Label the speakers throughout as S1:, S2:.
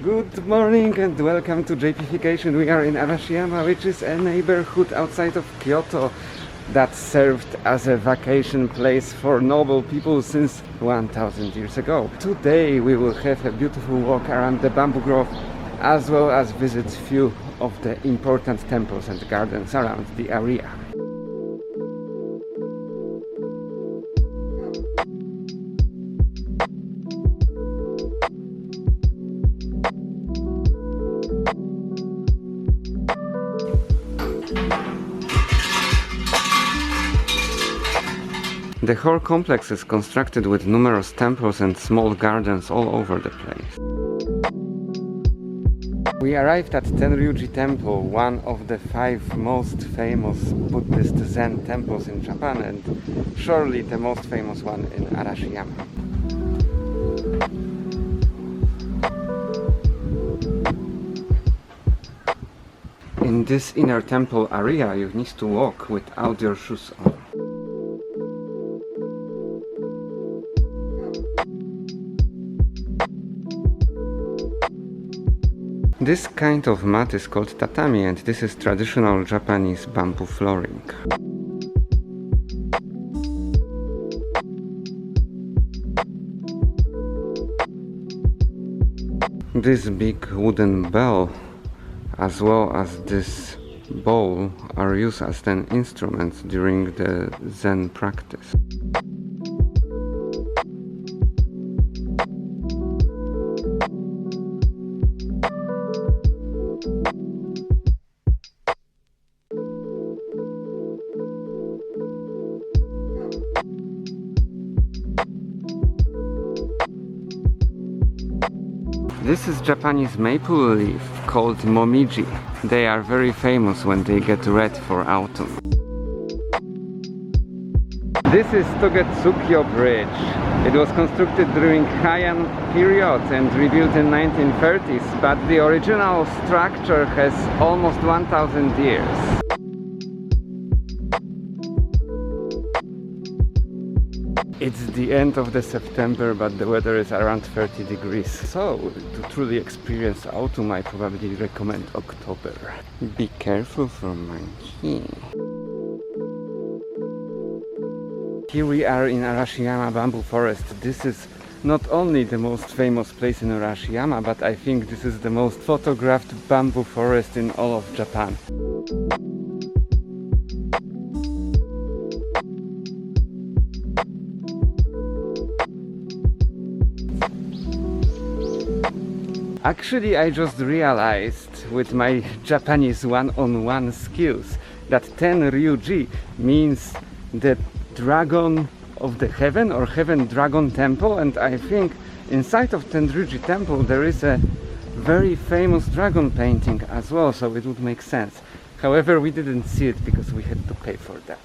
S1: Good morning and welcome to JPification. We are in Arashiyama, which is a neighborhood outside of Kyoto that served as a vacation place for noble people since 1000 years ago. Today we will have a beautiful walk around the bamboo grove as well as visit few of the important temples and gardens around the area. The whole complex is constructed with numerous temples and small gardens all over the place. We arrived at Tenryu-ji temple, one of the 5 most famous Buddhist Zen temples in Japan and surely the most famous one in Arashiyama. In this inner temple area you need to walk without your shoes on. This kind of mat is called tatami and this is traditional Japanese bamboo flooring. This big wooden bell as well as this bowl are used as an instruments during the Zen practice. This is Japanese maple leaf called momiji. They are very famous when they get red for autumn. This is Togetsuki Bridge. It was constructed during Heian period and rebuilt in 1930s, but the original structure has almost 1000 years. It's the end of the September, but the weather is around 30 degrees. So, to truly experience autumn, I probably recommend October. Be careful for monkey. Here we are in Arashiyama Bamboo Forest. This is not only the most famous place in Arashiyama, but I think this is the most photographed bamboo forest in all of Japan. Actually, I just realized with my Japanese one-on-one skills that Tenryu-ji means the dragon of the heaven or heaven dragon temple, and I think inside of Tenryu-ji temple there is a very famous dragon painting as well, so it would make sense. However, we didn't see it because we had to pay for that.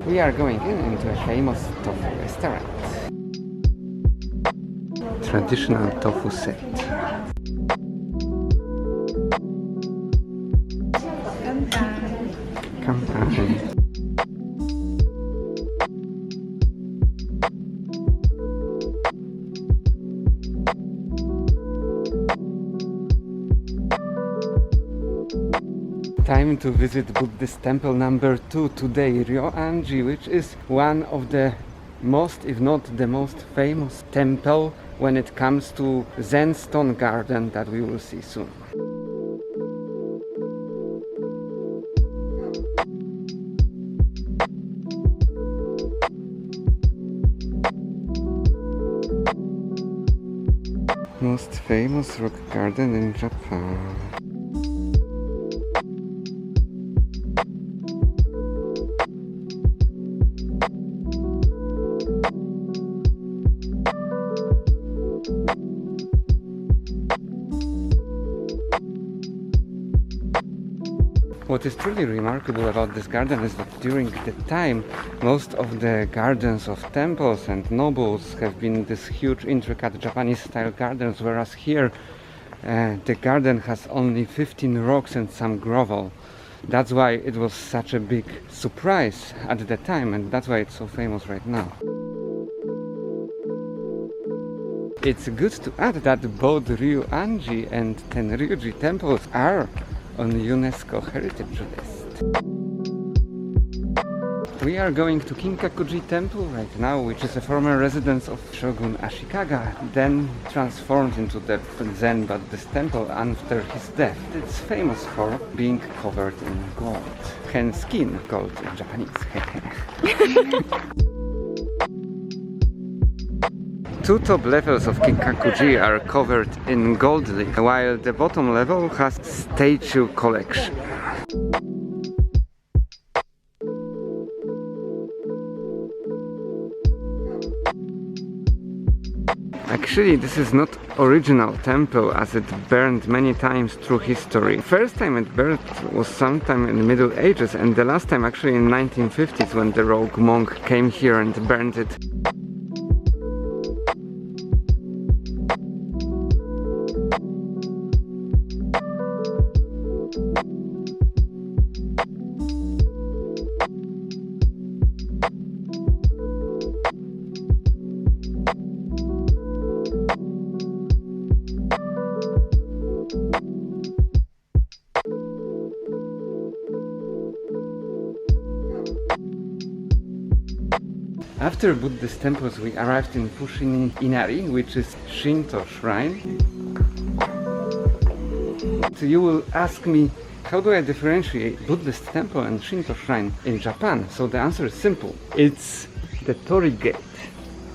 S1: We are going into a famous tofu restaurant. Traditional tofu set. Kanpai. Time to visit Buddhist temple number 2 today, Ryoan-ji, which is one of the most, if not the most famous temple when it comes to Zen stone garden that we will see soon. Most famous rock garden in Japan. What is truly remarkable about this garden is that during the time, most of the gardens of temples and nobles have been these huge, intricate Japanese-style gardens, whereas here the garden has only 15 rocks and some gravel. That's why it was such a big surprise at the time, and that's why it's so famous right now. It's good to add that both Ryoan-ji and Tenryu-ji temples are on UNESCO heritage list. We are going to Kinkaku-ji temple right now, which is a former residence of Shogun Ashikaga, then transformed into the Zen Buddhist temple after his death. It's famous for being covered in gold, hence skin, gold in Japanese. Two top levels of Kinkaku-ji are covered in gold leaf, while the bottom level has statue collection. Actually, this is not original temple, as it burned many times through history. First time it burned was sometime in the Middle Ages, and the last time actually in 1950s when the rogue monk came here and burned it. After Buddhist temples, we arrived in Fushimi Inari, which is Shinto shrine. So you will ask me, how do I differentiate Buddhist temple and Shinto shrine in Japan? So the answer is simple. It's the Torii gate.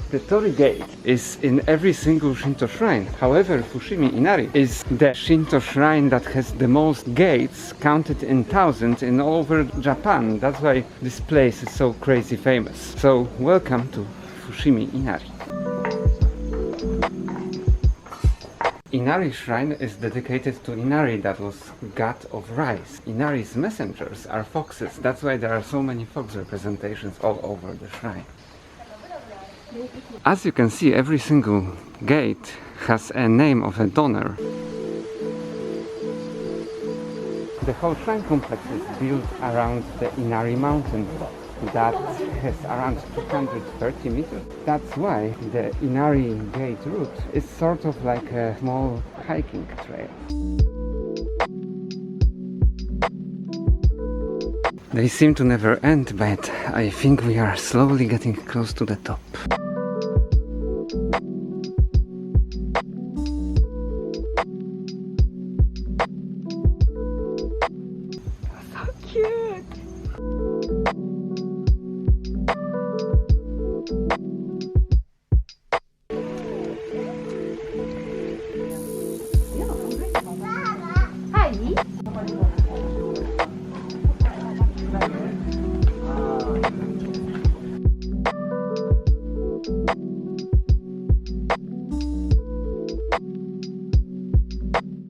S1: The Torii gate is in every single Shinto shrine. However, Fushimi Inari is the Shinto shrine that has the most gates, counted in thousands, in all over Japan. That's why this place is so crazy famous. So, welcome to Fushimi Inari. Inari shrine is dedicated to Inari, that was god of rice. Inari's messengers are foxes. That's why there are so many fox representations all over the shrine. As you can see, every single gate has a name of a donor. The whole shrine complex is built around the Inari mountain that has around 230 meters. That's why the Inari gate route is sort of like a small hiking trail. They seem to never end, but I think we are slowly getting close to the top.